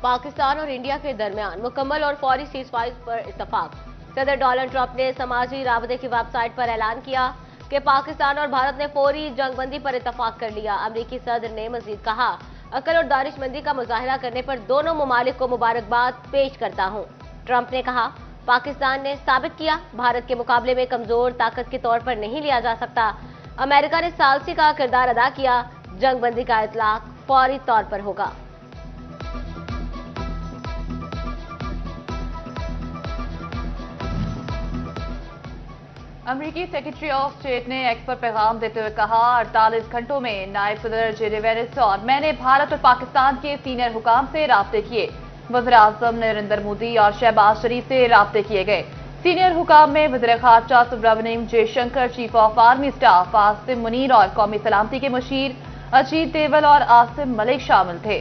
पाकिस्तान और इंडिया के दरमियान मुकम्मल और फौरी सीज़फायर पर इत्तफाक। सदर डोनाल्ड ट्रंप ने समाजी राबते की वेबसाइट पर ऐलान किया कि पाकिस्तान और भारत ने फौरी जंगबंदी पर इत्तफाक कर लिया। अमरीकी सदर ने मजीद कहा, अकल और दानिशमंदी का मुजाहिरा करने पर दोनों ममालिक को मुबारकबाद पेश करता हूँ। ट्रंप ने कहा, पाकिस्तान ने साबित किया भारत के मुकाबले में कमजोर ताकत के तौर पर नहीं लिया जा सकता। अमेरिका ने सालसी का किरदार अदा किया। जंगबंदी का इतलाक फौरी तौर पर होगा। अमरीकी सेक्रेटरी ऑफ स्टेट ने एक्स पर पैगाम देते हुए कहा, 48 घंटों में नायब सदर जेडी वेनिस और मैंने भारत और पाकिस्तान के सीनियर हुकाम से राब्ते किए। वज़ीर-ए-आज़म नरेंद्र मोदी और शहबाज शरीफ से राब्ते किए गए। सीनियर हुकाम में वज़ीर ख़ारजा Subrahmanyam Jaishankar, chief of army staff Asim Munir और कौमी सलामती के मुशीर अजीत देवल और आसिम मलिक शामिल थे।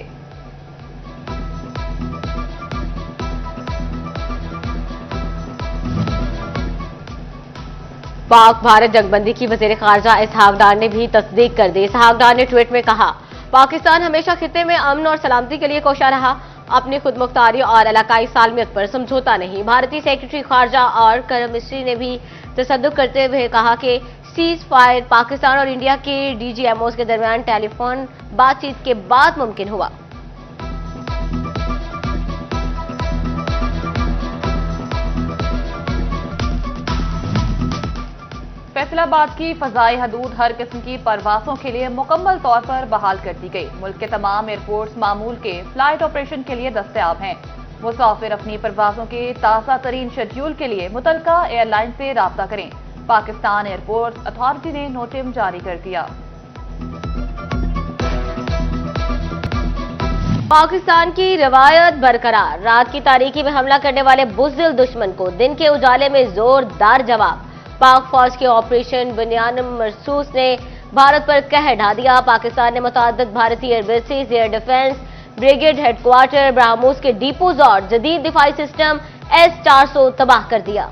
पाक भारत जंगबंदी की वज़ीर ख़ारजा इसहाक डार ने भी तस्दीक कर दी। इसहाक डार ने ट्वीट में कहा, पाकिस्तान हमेशा खित्ते में अमन और सलामती के लिए कोशा रहा, अपनी खुदमुख्तारी और इलाकाई सालमियत पर समझौता नहीं। भारतीय सेक्रेटरी ख़ारजा और करम मिस्री ने भी तसद्दुक करते हुए कहा कि सीज़ फायर पाकिस्तान और इंडिया के DGMOs के दरमियान टेलीफोन बातचीत के बाद मुमकिन हुआ। फैसलाबाद की फजाई हदूद हर किस्म की परवासों के लिए मुकम्मल तौर पर बहाल कर दी गई। मुल्क के तमाम एयरपोर्ट्स मामूल के फ्लाइट ऑपरेशन के लिए दस्तयाब हैं। मुसाफिर अपनी परवासों के ताज़ा तरीन शेड्यूल के लिए मुतलका एयरलाइन से राब्ता करें। पाकिस्तान एयरपोर्ट अथॉरिटी ने नोटिस जारी कर दिया। पाकिस्तान की रवायत बरकरार, रात की तारीकी में हमला करने वाले बुज़दिल दुश्मन को दिन के उजाले में जोरदार जवाब। पाक फौज के ऑपरेशन बनियानम मरसूस ने भारत पर कहर ढा दिया। पाकिस्तान ने मुतअद्दिद भारतीय airbases, air defence brigade headquarter, BrahMos के डिपोज और जदीद दिफाई सिस्टम S-400 तबाह कर दिया।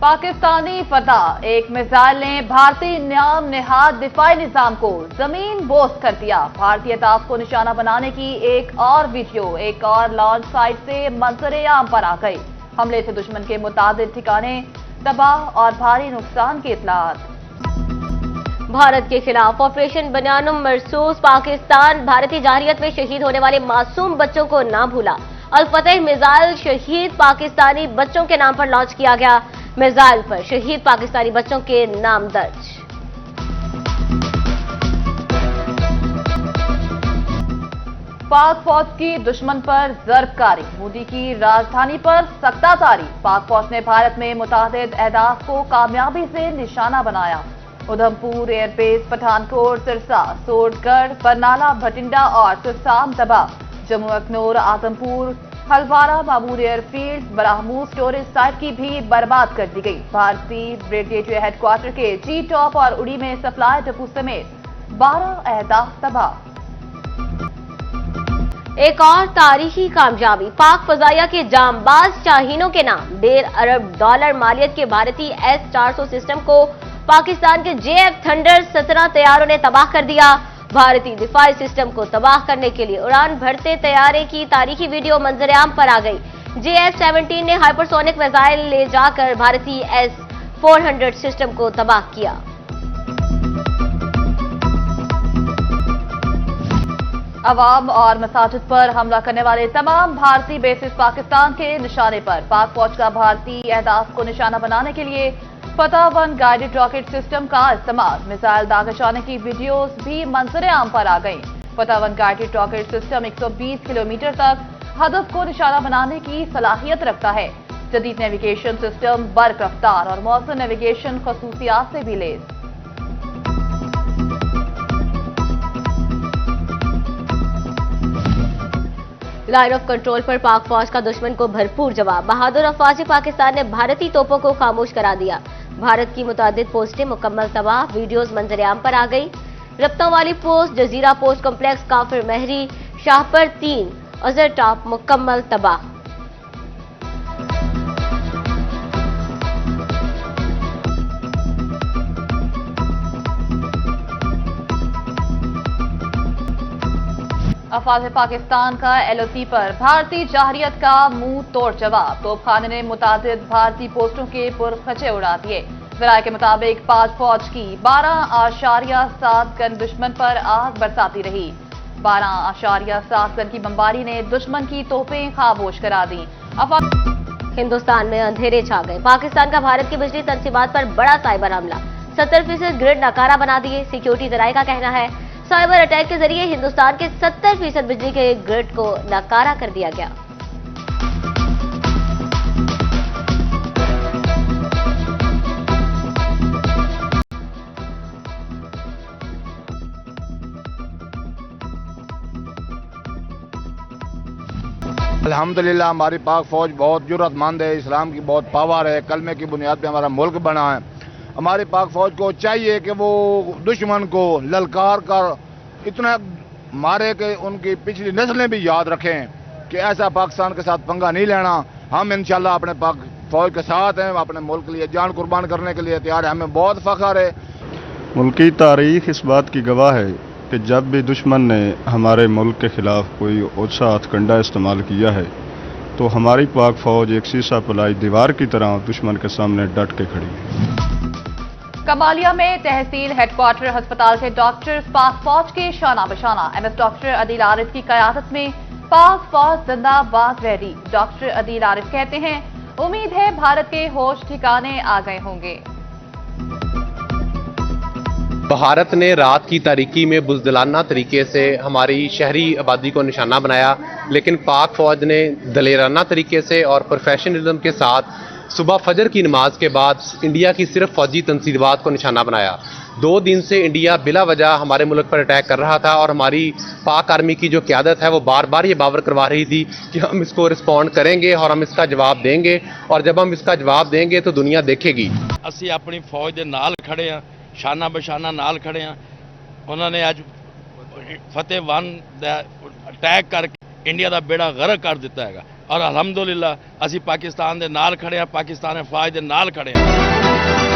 पाकिस्तानी फता एक मिसाइल ने भारतीय नाम निहाद दिफाई निजाम को जमीन बोस कर दिया। भारतीय ताफ को निशाना बनाने की एक और वीडियो एक और लॉन्च साइट से मंजर आम पर आ गई। हमले से दुश्मन के मुतादिद ठिकाने तबाह और भारी नुकसान की इतलात। भारत के खिलाफ ऑपरेशन बनियानम मरसूस, पाकिस्तान भारतीय जारहियत में शहीद होने वाले मासूम बच्चों को ना भूला। अल-फतह मिसाइल शहीद पाकिस्तानी बच्चों के नाम पर लॉन्च किया गया। मिसाइल पर शहीद पाकिस्तानी बच्चों के नाम दर्ज। पाक फौज की दुश्मन पर जरबकारी, मोदी की राजधानी पर सख्तातारी। पाक फौज ने भारत में मुतादिद अहदाफ को कामयाबी से निशाना बनाया। उधमपुर एयरबेस, पठानकोट, सिरसा, सोरगढ़, बरनाला, भटिंडा और सुरसाम तबाह। Jammu Akhnoor, Azampur, Halwara, Mamoon airfield, BrahMos storage site की भी बर्बाद कर दी गई। भारतीय ब्रिगेड हेडक्वार्टर के G-टॉप और उड़ी में सप्लाई डिपो समेत 12 अहदाफ तबाह। एक और तारीखी कामयाबी, पाक फजाइया के जांबाज शाहीनों के नाम। $1.5 अरब मालियत के भारतीय S-400 सिस्टम को पाकिस्तान के JF थंडर 17 तैयारों ने तबाह कर दिया। भारतीय दिफाई सिस्टम को तबाह करने के लिए उड़ान भरते तैयारे की तारीखी वीडियो मंजरेआम पर आ गई। JF-17 ने हाइपरसोनिक मिसाइल ले जाकर भारतीय S-400 सिस्टम को तबाह किया। अवाम और मसाजिद पर हमला करने वाले तमाम भारतीय बेसिस पाकिस्तान के निशाने पर। पाक फौज का भारतीय अहदाफ को निशाना बनाने के लिए फतह 1 गाइडेड रॉकेट सिस्टम का इस्तेमाल। मिसाइल दागश आने की वीडियोस भी मंजर आम पर आ गई। फतह 1 गाइडेड रॉकेट सिस्टम 120 किलोमीटर तक हदफ को निशाना बनाने की सलाहियत रखता है। जदीद नेविगेशन सिस्टम, बर्क रफ्तार और मौसम नेविगेशन खसूसियात से भी लेस। लाइन ऑफ कंट्रोल पर पाक फौज का दुश्मन को भरपूर जवाब। बहादुर अफवाजी पाकिस्तान ने भारतीय तोपों को खामोश करा दिया। भारत की मुतादिद पोस्टें मुकम्मल तबाह, वीडियोस मंजरेआम पर आ गई। रफ्ता वाली पोस्ट, जजीरा पोस्ट कॉम्प्लेक्स, काफिर महरी, शाहपर 3, अजहर टॉप मुकम्मल तबाह। अफवाज पाकिस्तान का LOC पर भारतीय जवाहरियत का मुंह तोड़ जवाब। तोपखाने ने मुतादिद भारतीय पोस्टों के पुरखचे उड़ा दिए। जराये के मुताबिक पाक फौज की 12.7 गन दुश्मन पर आग बरसाती रही। 12.7 गन की बमबारी ने दुश्मन की तोपें खामोश करा दी। हिंदुस्तान में अंधेरे छा गए। पाकिस्तान का भारत की बिजली तंसीबात पर बड़ा साइबर हमला। 70% ग्रिड नकारा बना दिए। सिक्योरिटी जराये का कहना है साइबर अटैक के जरिए हिंदुस्तान के 70% बिजली के ग्रिड को नकारा कर दिया गया। अल्हम्दुलिल्लाह हमारी पाक फौज बहुत जुर्रतमंद है, इस्लाम की बहुत पावर है, कलमे की बुनियाद पे हमारा मुल्क बना है। हमारी पाक फौज को चाहिए कि वो दुश्मन को ललकार कर इतना मारे कि उनकी पिछली नस्लें भी याद रखें कि ऐसा पाकिस्तान के साथ पंगा नहीं लेना। हम इंशाल्लाह अपने पाक फौज के साथ हैं, अपने मुल्क के लिए जान कुर्बान करने के लिए तैयार हैं। हमें बहुत फख्र है। मुल्क की तारीख इस बात की गवाह है कि जब भी दुश्मन ने हमारे मुल्क के खिलाफ कोई ओछा हथकंडा इस्तेमाल किया है तो हमारी पाक फौज एक शीशा पलाई दीवार की तरह दुश्मन के सामने डट के खड़ी है। कमालिया में तहसील हेडक्वार्टर अस्पताल के डॉक्टर्स पाक फौज के शाना बशाना। MS डॉक्टर अदील आरिफ की क़यादत में पाक फौज जिंदाबाद रैली। डॉक्टर अदील आरिफ कहते हैं उम्मीद है भारत के होश ठिकाने आ गए होंगे। भारत ने रात की तारीकी में बुज़दिलाना तरीके से हमारी शहरी आबादी को निशाना बनाया, लेकिन पाक फौज ने दलेराना तरीके से और प्रोफेशनलिज्म के साथ सुबह फजर की नमाज के बाद इंडिया की सिर्फ फौजी तंसीबात को निशाना बनाया। 2 दिन से इंडिया बिला वजह हमारे मुल्क पर अटैक कर रहा था और हमारी पाक आर्मी की जो क़यादत है वो बार बार ये बावर करवा रही थी कि हम इसको रिस्पॉन्ड करेंगे और हम इसका जवाब देंगे, और जब हम इसका जवाब देंगे तो दुनिया देखेगी। ਅਸੀਂ ਆਪਣੀ ਫੌਜ ਦੇ ਨਾਲ ਖੜੇ ਆ, ਸ਼ਾਨਾ ਬਸ਼ਾਨਾ ਨਾਲ ਖੜੇ ਆ। ਉਹਨਾਂ ਨੇ ਅੱਜ ਫਤਿਹ 1 ਦਾ ਅਟੈਕ ਕਰਕੇ ਇੰਡੀਆ ਦਾ ਬੇੜਾ ਗਰਕ ਕਰ ਦਿੱਤਾ ਹੈਗਾ, ਔਰ ਅਲਹਮਦੁਲਿਲਾ ਅਸੀਂ ਪਾਕਿਸਤਾਨ ਦੇ ਨਾਲ ਖੜੇ ਆ, ਪਾਕਿਸਤਾਨ ਫੌਜ ਦੇ ਨਾਲ ਖੜੇ ਆ।